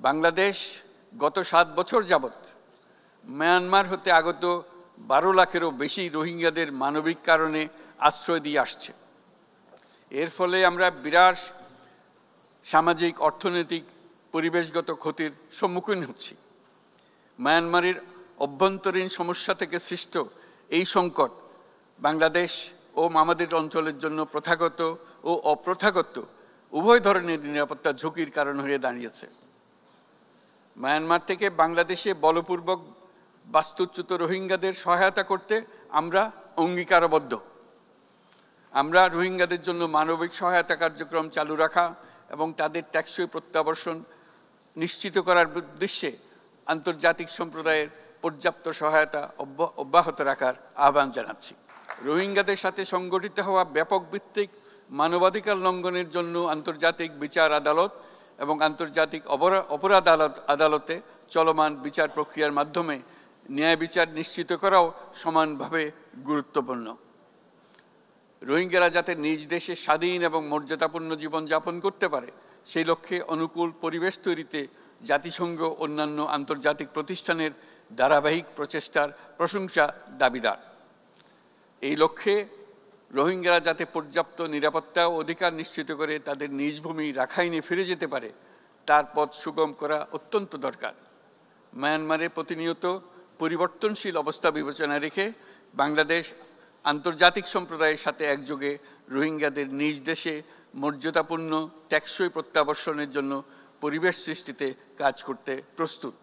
বাংলাদেশ গত 7 বছর যাবৎ মায়ানমার হতে আগত 12 লাখেরও বেশি রোহিঙ্গাদের মানবিক কারণে আশ্রয় দিয়ে আসছে। এর ফলে আমরা বিরাট সামাজিক, অর্থনৈতিক, পরিবেশগত ক্ষতির সম্মুখীন হচ্ছি। মায়ানমারের অভ্যন্তরীণ সমস্যা থেকে সৃষ্ট এই সংকট বাংলাদেশ ও আমাদের অঞ্চলের জন্য প্রথাগত ও অপ্রথাগত উভয় ধরনের নিরাপত্তা ঝুঁকির কারণ হয়ে দাঁড়িয়েছে। মায়ানমার থেকে বাংলাদেশে বলপূর্বক বাস্তুচ্যুত রোহিঙ্গাদের সহায়তা করতে আমরা অঙ্গীকারবদ্ধ। আমরা রোহিঙ্গাদের জন্য মানবিক সহায়তা কার্যক্রম চালু রাখা এবং তাদের টেকসই প্রত্যাবর্তন নিশ্চিত করার উদ্দেশ্যে আন্তর্জাতিক সম্প্রদায়ের পর্যাপ্ত সহায়তা অব্যাহত রাখার আহ্বান জানাচ্ছি। রোহিঙ্গাদের সাথে সংগঠিত হওয়া ব্যাপক ভিত্তিক মানবাধিকার লঙ্ঘনের জন্য আন্তর্জাতিক বিচার আদালত এবং আন্তর্জাতিক অপরাধ আদালতে চলমান বিচার প্রক্রিয়ার মাধ্যমে ন্যায় বিচার নিশ্চিত করাও সমানভাবে গুরুত্বপূর্ণ। রোহিঙ্গারা যাতে নিজ দেশে স্বাধীন এবং মর্যাদাপূর্ণ জীবনযাপন করতে পারে সেই লক্ষ্যে অনুকূল পরিবেশ তৈরিতে জাতিসংঘ অন্যান্য আন্তর্জাতিক প্রতিষ্ঠানের ধারাবাহিক প্রচেষ্টার প্রশংসা দাবিদার। এই লক্ষ্যে রোহিঙ্গারা যাতে পর্যাপ্ত নিরাপত্তা ও অধিকার নিশ্চিত করে তাদের নিজ ভূমি রাখাইনে ফিরে যেতে পারে তার পথ সুগম করা অত্যন্ত দরকার। মায়ানমারে প্রতিনিয়ত পরিবর্তনশীল অবস্থা বিবেচনা রেখে বাংলাদেশ আন্তর্জাতিক সম্প্রদায়ের সাথে একযোগে রোহিঙ্গাদের নিজ দেশে মর্যাদাপূর্ণ টেকসই প্রত্যাবর্তনের জন্য পরিবেশ সৃষ্টিতে কাজ করতে প্রস্তুত।